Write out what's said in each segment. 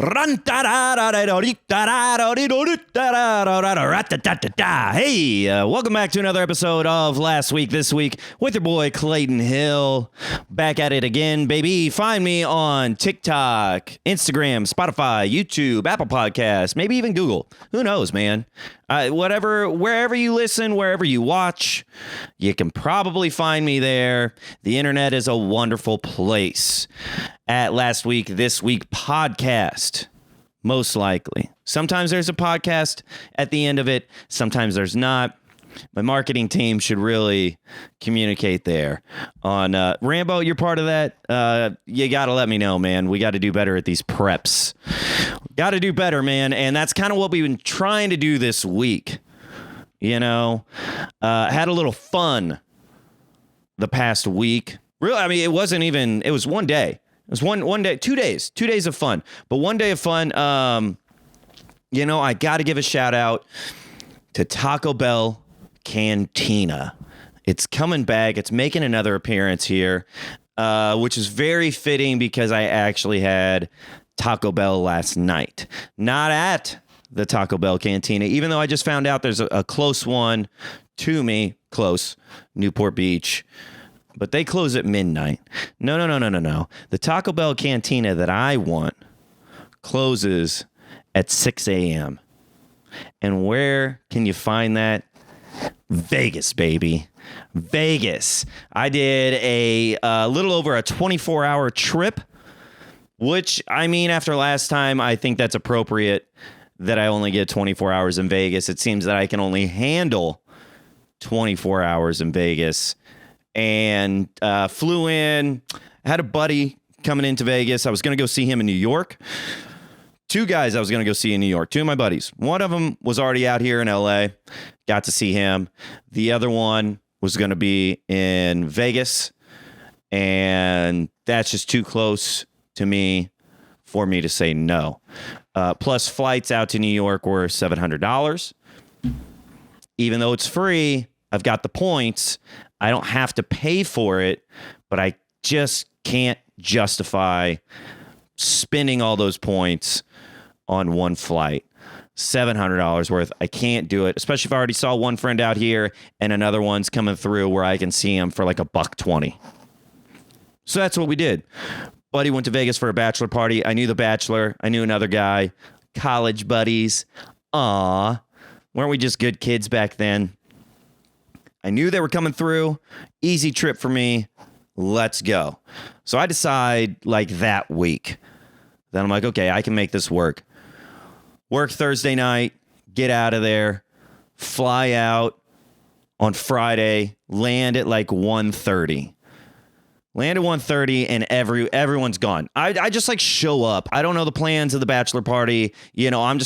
Hey, welcome back to another episode of Last Week, This Week with your boy Clayton Hill. Back at it again, baby. Find me on TikTok, Instagram, Spotify, YouTube, Apple Podcasts, maybe even Google. Who knows, man? Wherever you listen, wherever you watch, you can probably find me there. The internet is a wonderful place. At Last Week, This Week podcast, most likely. Sometimes there's a podcast at the end of it. Sometimes there's not. My marketing team should really communicate there. On Rambo, you're part of that. You got to let me know, man. We got to do better at these preps. Got to do better, man. And that's kind of what we've been trying to do this week. You know, had a little fun the past week. Really, I mean, it was one day. It was one day, 2 days, 2 days of fun. But one day of fun, you know, I got to give a shout out to Taco Bell Cantina. It's coming back. It's making another appearance here, which is very fitting because I actually had Taco Bell last night. Not at the Taco Bell Cantina, even though I just found out there's a close one to me, close, Newport Beach. But they close at midnight. No. The Taco Bell Cantina that I want closes at 6 a.m. And where can you find that? Vegas, baby. Vegas. I did a little over a 24-hour trip, which, I mean, after last time, I think that's appropriate that I only get 24 hours in Vegas. It seems that I can only handle 24 hours in Vegas. And flew in, had a buddy coming into Vegas. I was going to go see him in New York. Two guys I was going to go see in New York, two of my buddies. One of them was already out here in LA, got to see him. The other one was going to be in Vegas, and that's just too close to me for me to say no. Plus flights out to New York were $700. Even though it's free, I've got the points. I don't have to pay for it, but I just can't justify spending all those points on one flight. $700 worth. I can't do it, especially if I already saw one friend out here and another one's coming through where I can see him for like $120. So that's what we did. Buddy went to Vegas for a bachelor party. I knew the bachelor. I knew another guy. College buddies. Aw. Weren't we just good kids back then? I knew they were coming through. Easy trip for me. Let's go. So I decide like that week. Then I'm like, okay, I can make this work. Work Thursday night. Get out of there. Fly out on Friday. Land at like 1:30. Land at 1:30 and everyone's gone. I just like show up. I don't know the plans of the bachelor party. You know, I'm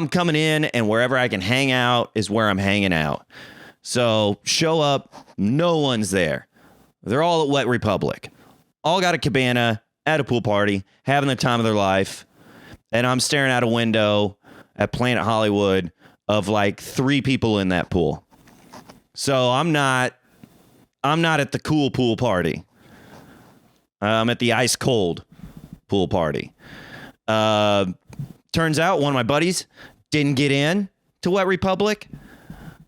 coming in and wherever I can hang out is where I'm hanging out. So show up, no one's there. They're all at Wet Republic. All got a cabana at a pool party, having the time of their life. And I'm staring out a window at Planet Hollywood of like 3 people in that pool. So I'm not at the cool pool party. I'm at the ice cold pool party. Turns out one of my buddies didn't get in to Wet Republic.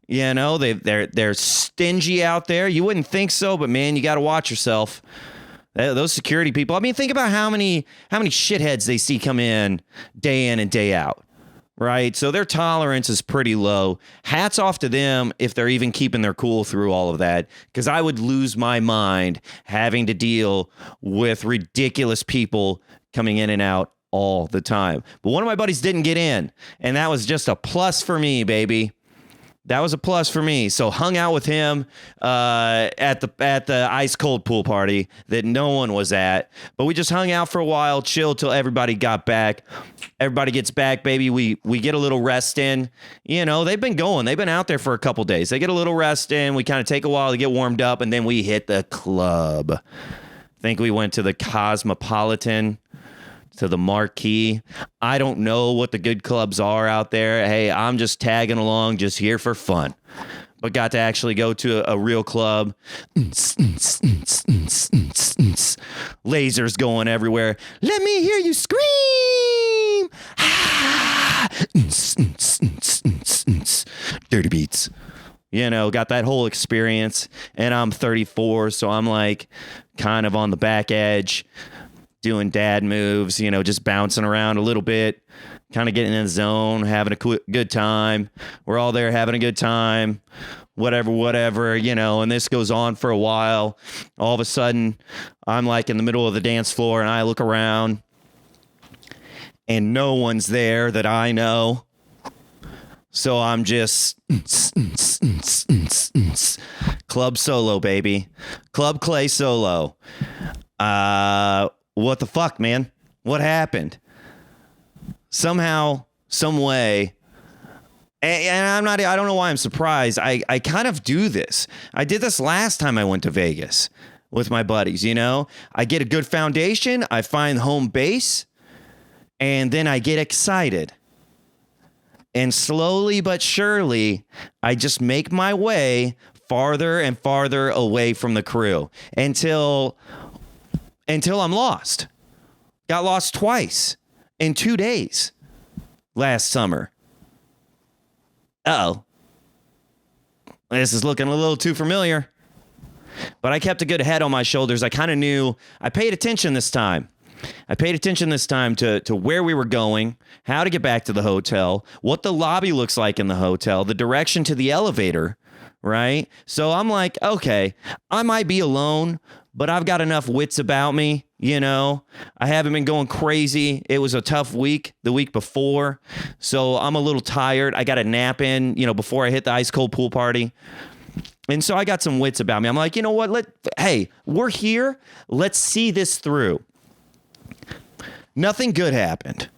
You know, they're stingy out there. You wouldn't think so, but man, you got to watch yourself. Those security people. I mean, think about how many shitheads they see come in and day out, right? So their tolerance is pretty low. Hats off to them if they're even keeping their cool through all of that, because I would lose my mind having to deal with ridiculous people coming in and out all the time. But one of my buddies didn't get in, and that was just a plus for me, baby. That was a plus for me. So hung out with him at the ice cold pool party that no one was at. But we just hung out for a while, chilled till everybody got back. Everybody gets back, baby. We get a little rest in. You know, they've been going. They've been out there for a couple days. They get a little rest in. We kind of take a while to get warmed up, and then we hit the club. I think we went to the Cosmopolitan, to the Marquee. I don't know what the good clubs are out there. Hey, I'm just tagging along, just here for fun. But got to actually go to a real club. Lasers going everywhere. Let me hear you scream. Dirty Beats. Got that whole experience, and I'm 34, so I'm like kind of on the back edge, doing dad moves, just bouncing around a little bit, kind of getting in the zone, having a good time. We're all there having a good time, whatever, and this goes on for a while. All of a sudden, I'm like in the middle of the dance floor, and I look around, and no one's there that I know. So I'm just club solo, baby. Club Clay solo. What the fuck, man? What happened? Somehow, some way, and I don't know why I'm surprised. I kind of do this. I did this last time I went to Vegas with my buddies, I get a good foundation, I find home base, and then I get excited. And slowly but surely, I just make my way farther and farther away from the crew until I'm lost. Got lost twice in 2 days last summer. Uh-oh. This is looking a little too familiar. But I kept a good head on my shoulders. I kind of knew. I paid attention this time. To where we were going, how to get back to the hotel, what the lobby looks like in the hotel, the direction to the elevator, right? So I'm like, okay, I might be alone, but I've got enough wits about me, I haven't been going crazy. It was a tough week, the week before, so I'm a little tired. I got a nap in, before I hit the ice cold pool party. And so I got some wits about me. I'm like, you know what? Hey, we're here. Let's see this through. Nothing good happened.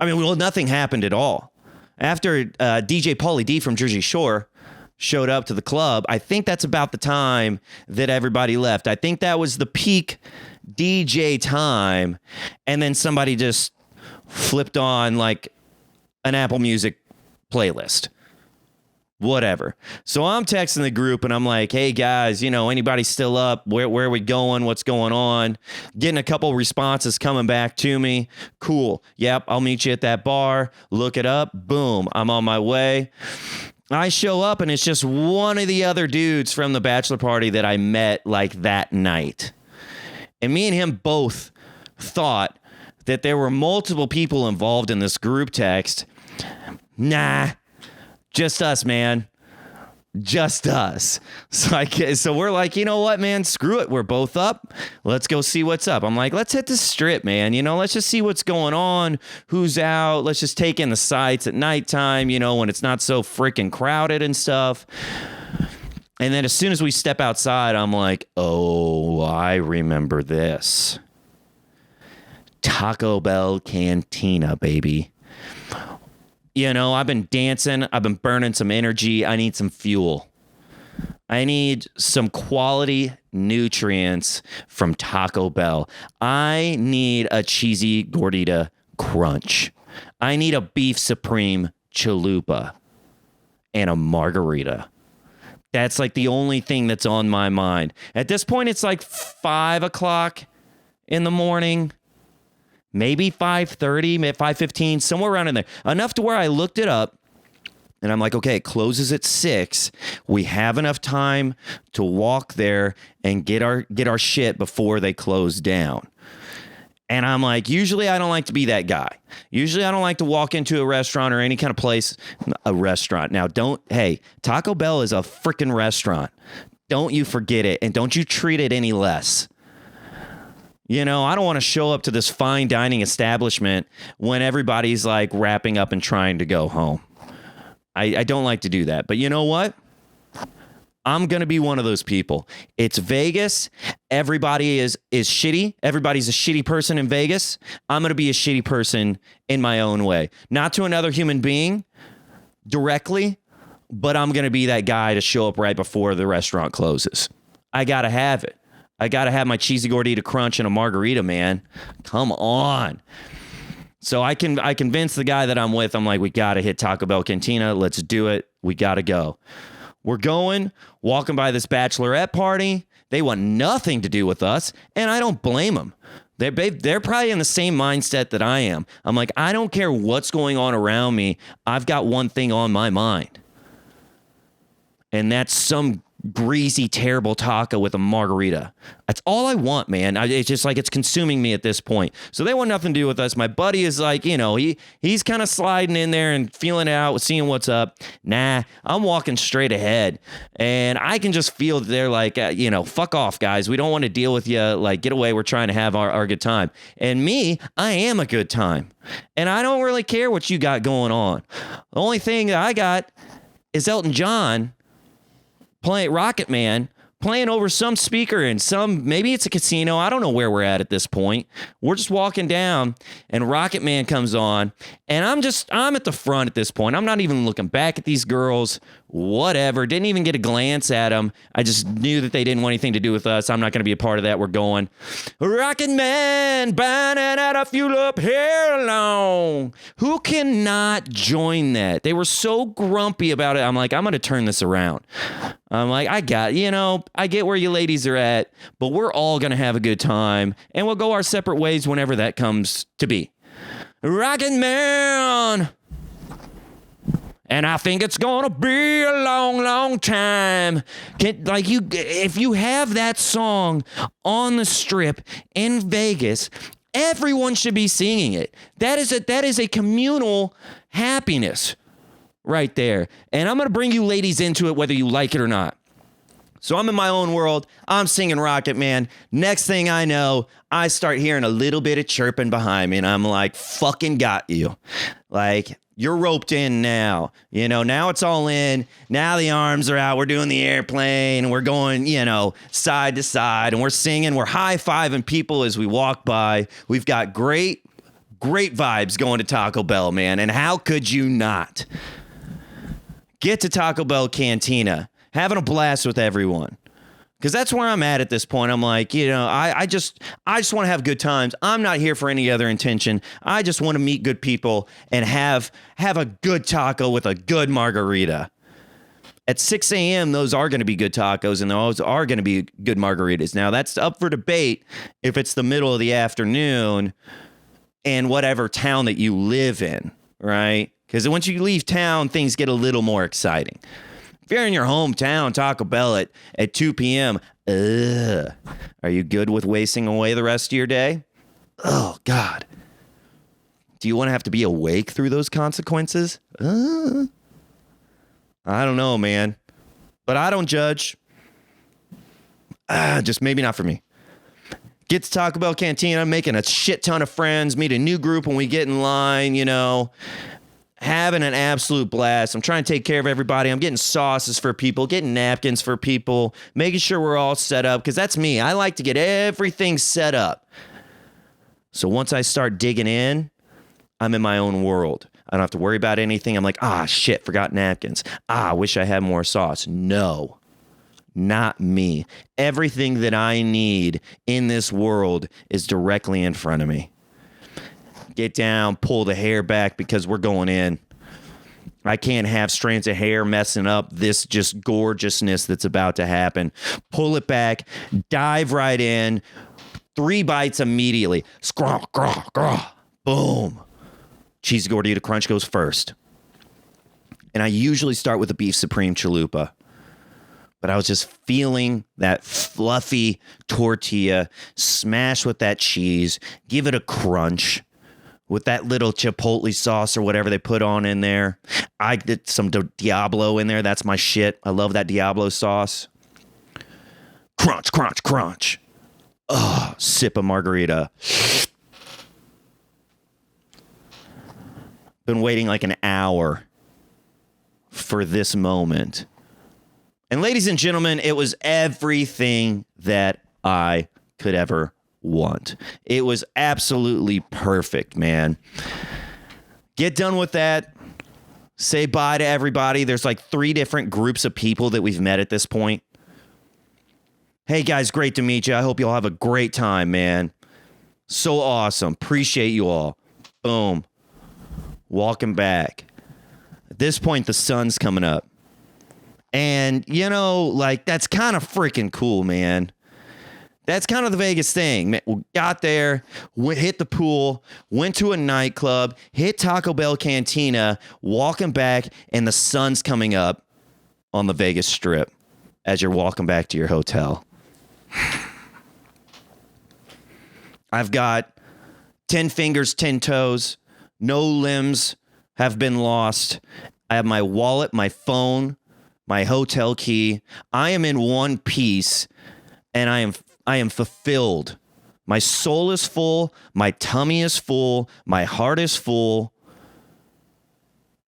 Nothing happened at all. After DJ Pauly D from Jersey Shore showed up to the club, I think that's about the time that everybody left. I think that was the peak DJ time. And then somebody just flipped on like an Apple Music playlist. Whatever. So I'm texting the group and I'm like, hey guys, anybody still up? Where are we going? What's going on? Getting a couple responses coming back to me. Cool. Yep. I'll meet you at that bar. Look it up. Boom. I'm on my way. I show up and it's just one of the other dudes from the bachelor party that I met like that night. And me and him both thought that there were multiple people involved in this group text. Nah. Just us, man. Just us. So we're like, you know what, man? Screw it. We're both up. Let's go see what's up. I'm like, let's hit the strip, man. Let's just see what's going on. Who's out? Let's just take in the sights at nighttime, when it's not so freaking crowded and stuff. And then as soon as we step outside, I'm like, oh, I remember this. Taco Bell Cantina, baby. I've been dancing. I've been burning some energy. I need some fuel. I need some quality nutrients from Taco Bell. I need a cheesy gordita crunch. I need a beef supreme chalupa and a margarita. That's like the only thing that's on my mind. At this point, it's like 5 o'clock in the morning. Maybe 5:30, 5:15, somewhere around in there. Enough to where I looked it up, and I'm like, okay, it closes at 6. We have enough time to walk there and get our shit before they close down. And I'm like, usually I don't like to be that guy. Usually I don't like to walk into a restaurant or any kind of place. A restaurant. Now, Taco Bell is a freaking restaurant. Don't you forget it, and don't you treat it any less. I don't want to show up to this fine dining establishment when everybody's like wrapping up and trying to go home. I don't like to do that. But you know what? I'm going to be one of those people. It's Vegas. Everybody is shitty. Everybody's a shitty person in Vegas. I'm going to be a shitty person in my own way. Not to another human being directly, but I'm going to be that guy to show up right before the restaurant closes. I got to have it. I got to have my cheesy gordita crunch and a margarita, man. Come on. So I convinced the guy that I'm with. I'm like, we got to hit Taco Bell Cantina. Let's do it. We got to go. We're going, walking by this bachelorette party. They want nothing to do with us, and I don't blame them. They're probably in the same mindset that I am. I'm like, I don't care what's going on around me. I've got one thing on my mind. and that's some greasy, terrible taco with a margarita. That's all I want, man. It's just like it's consuming me at this point. So they want nothing to do with us. My buddy is like, he's kind of sliding in there and feeling it out, seeing what's up. Nah, I'm walking straight ahead, and I can just feel that they're like, fuck off, guys. We don't want to deal with you. Like, get away. We're trying to have our good time. And me, I am a good time, and I don't really care what you got going on. The only thing that I got is Elton John playing Rocket Man, playing over some speaker in maybe it's a casino. I don't know where we're at this point. We're just walking down and Rocket Man comes on, and I'm at the front at this point. I'm not even looking back at these girls, whatever. Didn't even get a glance at them. I just knew that they didn't want anything to do with us. I'm not going to be a part of that. We're going. Rocket Man, burning out a fuel up here alone. Who cannot join that? They were so grumpy about it. I'm like, I'm going to turn this around. I'm like, I get where you ladies are at, but we're all going to have a good time, and we'll go our separate ways whenever that comes to be. Rocket Man. And I think it's gonna be a long, long time. If you have that song on the Strip in Vegas, everyone should be singing it. That is a communal happiness right there. And I'm gonna bring you ladies into it, whether you like it or not. So I'm in my own world. I'm singing Rocket Man. Next thing I know, I start hearing a little bit of chirping behind me, and I'm like, fucking got you. Like, you're roped in now. Now it's all in. Now the arms are out. We're doing the airplane, and we're going, side to side, and we're singing. We're high-fiving people as we walk by. We've got great vibes going to Taco Bell, man, and how could you not? Get to Taco Bell Cantina. Having a blast with everyone. Because that's where I'm at this point. I'm like, I just want to have good times. I'm not here for any other intention. I just want to meet good people and have a good taco with a good margarita. At 6 a.m., those are going to be good tacos, and those are going to be good margaritas. Now, that's up for debate if it's the middle of the afternoon in whatever town that you live in, right? Because once you leave town, things get a little more exciting. If you're in your hometown, Taco Bell at 2 p.m., are you good with wasting away the rest of your day? Oh, God. Do you want to have to be awake through those consequences? I don't know, man. But I don't judge. Just maybe not for me. Get to Taco Bell Cantina, making a shit ton of friends, meet a new group when we get in line, having an absolute blast. I'm trying to take care of everybody. I'm getting sauces for people, getting napkins for people, making sure we're all set up, because that's me. I like to get everything set up. So once I start digging in, I'm in my own world. I don't have to worry about anything. I'm like, shit, forgot napkins. I wish I had more sauce. No, not me. Everything that I need in this world is directly in front of me. Get down, pull the hair back because we're going in. I can't have strands of hair messing up this just gorgeousness that's about to happen. Pull it back, dive right in, 3 bites immediately. Scraw, graw, graw, boom. Cheesy gordita crunch goes first. And I usually start with the beef supreme chalupa. But I was just feeling that fluffy tortilla, smash with that cheese, give it a crunch. With that little chipotle sauce or whatever they put on in there. I did some Diablo in there. That's my shit. I love that Diablo sauce. Crunch, crunch, crunch. Oh, sip of margarita. Been waiting like an hour for this moment. And ladies and gentlemen, it was everything that I could ever want. It was absolutely perfect, man. Get done with that. Say bye to everybody. There's like 3 different groups of people that we've met at this point. Hey guys, great to meet you. I hope you all have a great time, man. So awesome. Appreciate you all. Boom. Walking back. At this point, the sun's coming up. And, that's kind of freaking cool, man. That's kind of the Vegas thing. We got there, hit the pool, went to a nightclub, hit Taco Bell Cantina, walking back, and the sun's coming up. on the Vegas Strip as you're walking back to your hotel. I've got 10 fingers, 10 toes. No limbs have been lost. I have my wallet, my phone, my hotel key. I am in one piece, and I am fulfilled. My soul is full. My tummy is full. My heart is full.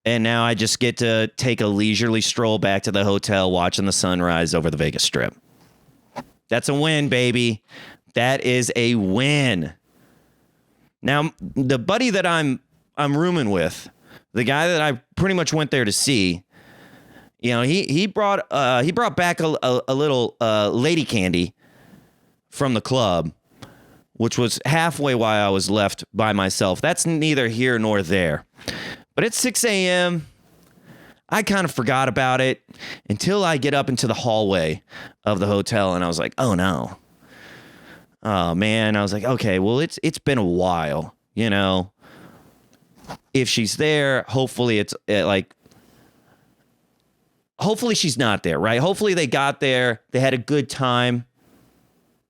And now I just get to take a leisurely stroll back to the hotel watching the sunrise over the Vegas Strip. That's a win, baby. That is a win. Now, the buddy that I'm rooming with, the guy that I pretty much went there to see, you know, he brought back a little lady candy from the club, which was halfway why I was left by myself. That's neither here nor there. But it's 6 a.m. I kind of forgot about it until I get up into the hallway of the hotel, and I was like, oh no. Oh man, I was like, okay, well it's been a while, you know. If she's there, hopefully hopefully she's not there, right? Hopefully they got there, they had a good time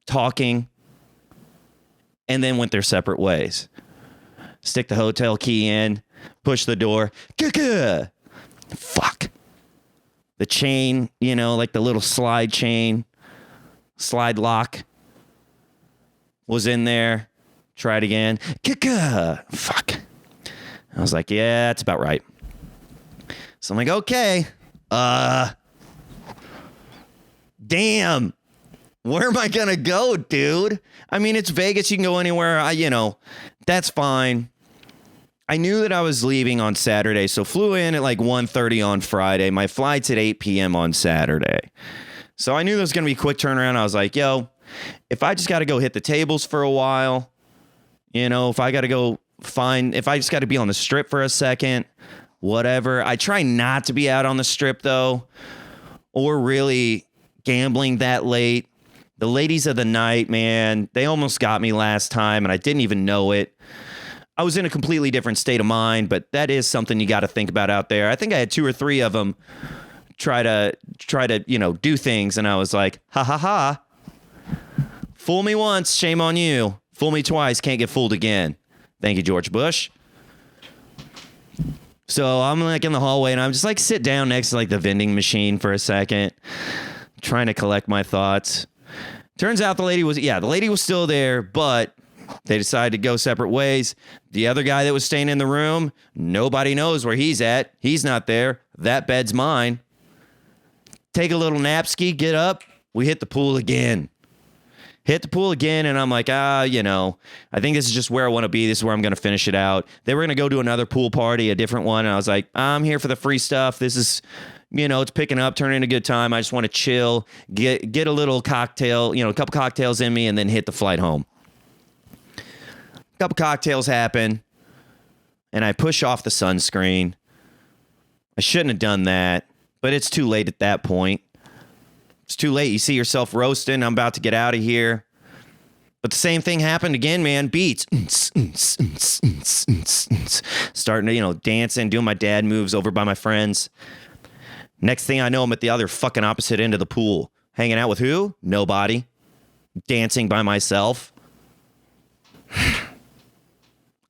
talking, and then went their separate ways. Stick the hotel key in, push the door. Fuck. The chain, you know, like the little slide lock was in there. Try it again. Fuck. I was like, yeah, that's about right. So I'm like, okay. Damn. Where am I going to go, dude? I mean, it's Vegas. You can go anywhere. That's fine. I knew that I was leaving on Saturday, so flew in at like 1:30 on Friday. My flight's at 8 p.m. on Saturday. So I knew there was going to be a quick turnaround. I was like, yo, if I just got to go hit the tables for a while, if I got to if I just got to be on the strip for a second, whatever. I try not to be out on the strip, though, or really gambling that late. The ladies of the night, man, they almost got me last time, and I didn't even know it. I was in a completely different state of mind, but that is something you got to think about out there. I think I had 2 or 3 of them try to do things, and I was like, ha ha ha. Fool me once, shame on you. Fool me twice, can't get fooled again. Thank you, George Bush. So I'm like in the hallway, and I'm just like sit down next to like the vending machine for a second, trying to collect my thoughts. Turns out the lady was still there, but they decided to go separate ways. The other guy that was staying in the room, nobody knows where he's at. He's not there. That bed's mine. Take a little nap ski, get up. We hit the pool again. And I'm like, I think this is just where I want to be. This is where I'm going to finish it out. They were going to go to another pool party, a different one. And I was like, I'm here for the free stuff. This is, it's picking up, turning a good time. I just want to chill, get a little cocktail, a couple cocktails in me, and then hit the flight home. A couple cocktails happen, and I push off the sunscreen. I shouldn't have done that, but it's too late at that point. It's too late. You see yourself roasting. I'm about to get out of here. But the same thing happened again, man. Beats. Starting to, dancing, doing my dad moves over by my friends. Next thing I know, I'm at the other fucking opposite end of the pool. Hanging out with who? Nobody. Dancing by myself.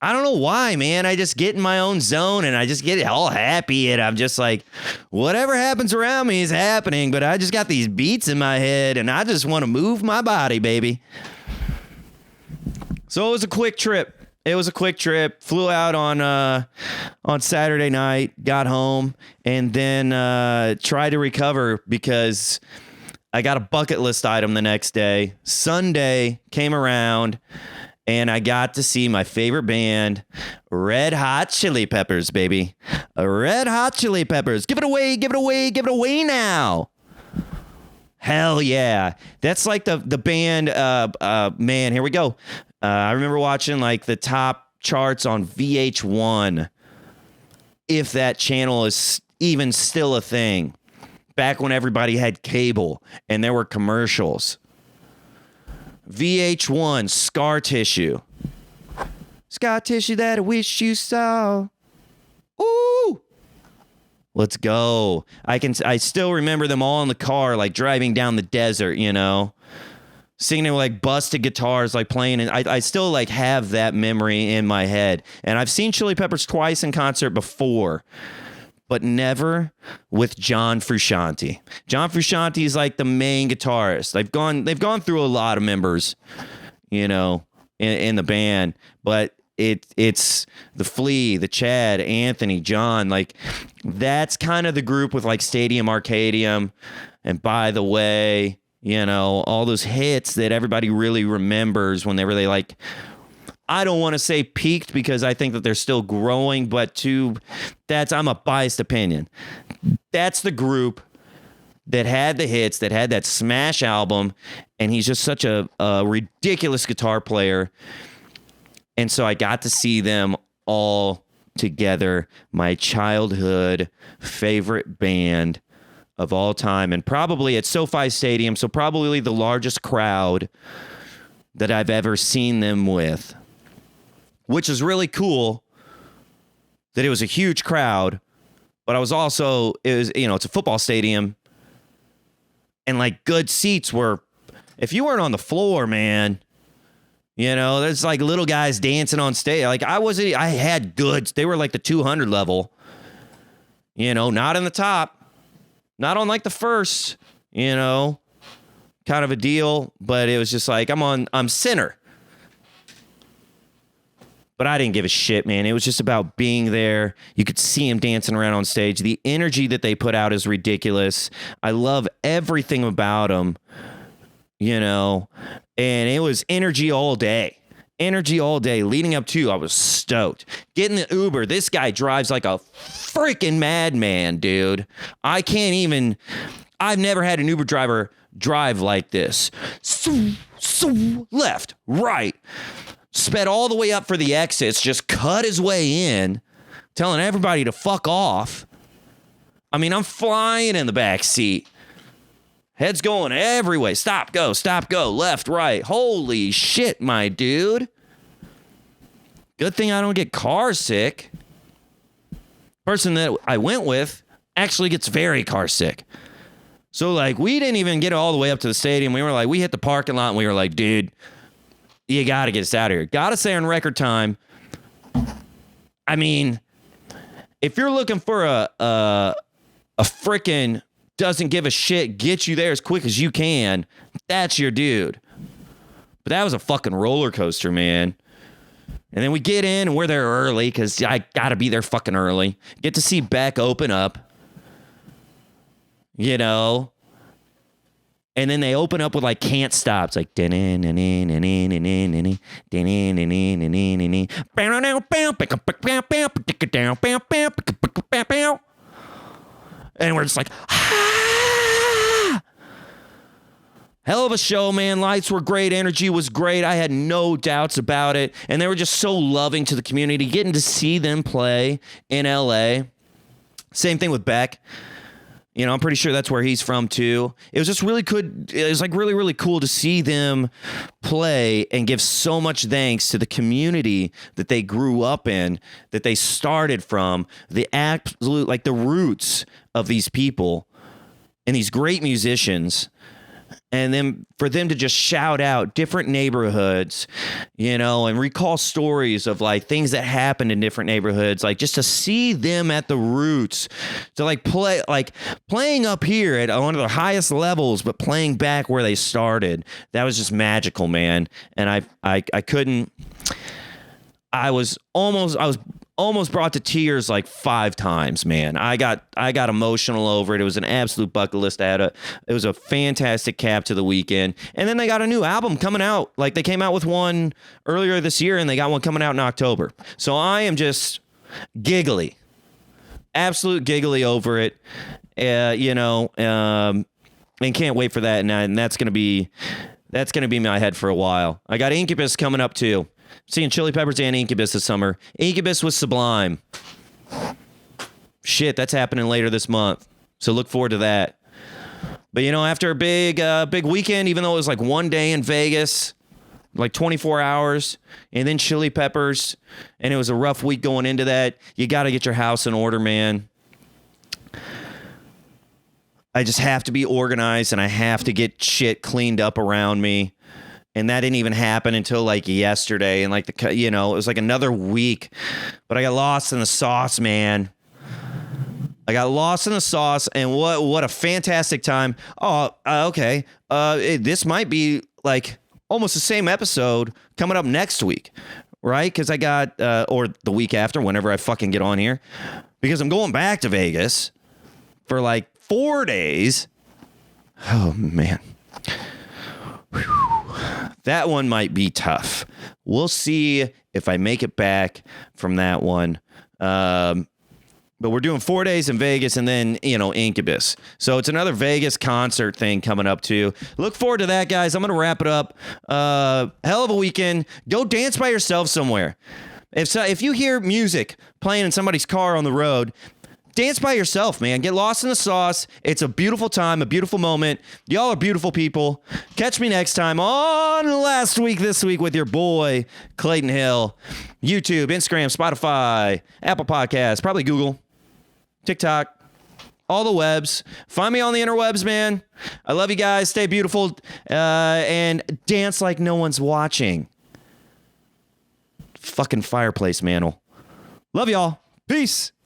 I don't know why, man. I just get in my own zone and I just get all happy and I'm just like, whatever happens around me is happening, but I just got these beats in my head and I just want to move my body, baby. So it was a quick trip. Flew out on Saturday night, got home, and then tried to recover because I got a bucket list item the next day. Sunday came around, and I got to see my favorite band, Red Hot Chili Peppers, baby. Red Hot Chili Peppers. Give it away now. Hell yeah. That's like the band, man, here we go. I remember watching like the top charts on VH1, if that channel is even still a thing, back when everybody had cable and there were commercials. VH1, Scar Tissue. Scar tissue that I wish you saw. Ooh. Let's go. I still remember them all in the car, like driving down the desert, singing with like busted guitars, like playing. And I still like have that memory in my head. And I've seen Chili Peppers twice in concert before, but never with John Frusciante. John Frusciante is like the main guitarist. They've gone through a lot of members, in the band, but it's the Flea, the Chad, Anthony, John, like that's kind of the group with like Stadium Arcadium and By the Way, all those hits that everybody really remembers when they really like, I don't want to say peaked because I think that they're still growing, but I'm a biased opinion. That's the group that had the hits, that had that smash album, and he's just such a ridiculous guitar player. And so I got to see them all together, my childhood favorite band of all time, and probably at SoFi Stadium, so probably the largest crowd that I've ever seen them with, which is really cool that it was a huge crowd, but it's a football stadium, and like good seats were, if you weren't on the floor, man, there's like little guys dancing on stage. Like I had goods. They were like the 200 level, not in the top, not on like the first, kind of a deal. But it was just like, I'm center. But I didn't give a shit, man. It was just about being there. You could see him dancing around on stage. The energy that they put out is ridiculous. I love everything about them, and it was energy all day. Energy all day. Leading up to, I was stoked. Getting the Uber. This guy drives like a freaking madman, dude. I've never had an Uber driver drive like this. Left, right. Sped all the way up for the exits. Just cut his way in. Telling everybody to fuck off. I mean, I'm flying in the back seat. Head's going every way. Stop, go, left, right. Holy shit, my dude. Good thing I don't get car sick. Person that I went with actually gets very car sick. So, like, we didn't even get all the way up to the stadium. We hit the parking lot and we were like, dude, you got to get us out of here. Got to stay on record time. I mean, if you're looking for a frickin' doesn't give a shit, get you there as quick as you can, that's your dude. But that was a fucking roller coaster, man. And then we get in and we're there early because I gotta be there fucking early. Get to see Beck open up. And then they open up with like Can't Stop. It's like and we're just like, ah! Hell of a show, man. Lights were great. Energy was great. I had no doubts about it. And they were just so loving to the community. Getting to see them play in LA. Same thing with Beck. I'm pretty sure that's where he's from too. It was just really good. It was like really, really cool to see them play and give so much thanks to the community that they grew up in, that they started from, the absolute, like the roots of these people and these great musicians. And then for them to just shout out different neighborhoods, and recall stories of like things that happened in different neighborhoods, like just to see them at the roots, to like playing up here at one of the highest levels, but playing back where they started. That was just magical, man. And I couldn't. I was almost brought to tears like 5 times, man. I got emotional over it. It was an absolute bucket list. It was a fantastic cap to the weekend. And then they got a new album coming out. Like they came out with one earlier this year and they got one coming out in October. So I am just giggly. Absolute giggly over it. And can't wait for that. And that's going to be in my head for a while. I got Incubus coming up too. Seeing Chili Peppers and Incubus this summer. Incubus was Sublime. Shit, that's happening later this month. So look forward to that. But, after a big weekend, even though it was like one day in Vegas, like 24 hours, and then Chili Peppers, and it was a rough week going into that, you got to get your house in order, man. I just have to be organized and I have to get shit cleaned up around me. And that didn't even happen until like yesterday. And like it was like another week, but I got lost in the sauce, man. I got lost in the sauce, and what a fantastic time. Oh, okay. This might be like almost the same episode coming up next week, right? Because I got, or the week after, whenever I fucking get on here, because I'm going back to Vegas for like 4 days. Oh, man. Whew. That one might be tough. We'll see if I make it back from that one. But we're doing 4 days in Vegas and then, Incubus. So it's another Vegas concert thing coming up too. Look forward to that, guys. I'm going to wrap it up. Hell of a weekend. Go dance by yourself somewhere. If you hear music playing in somebody's car on the road, dance by yourself, man. Get lost in the sauce. It's a beautiful time, a beautiful moment. Y'all are beautiful people. Catch me next time on Last Week This Week with your boy, Clayton Hill. YouTube, Instagram, Spotify, Apple Podcasts, probably Google, TikTok, all the webs. Find me on the interwebs, man. I love you guys. Stay beautiful and dance like no one's watching. Fucking fireplace mantle. Love y'all. Peace.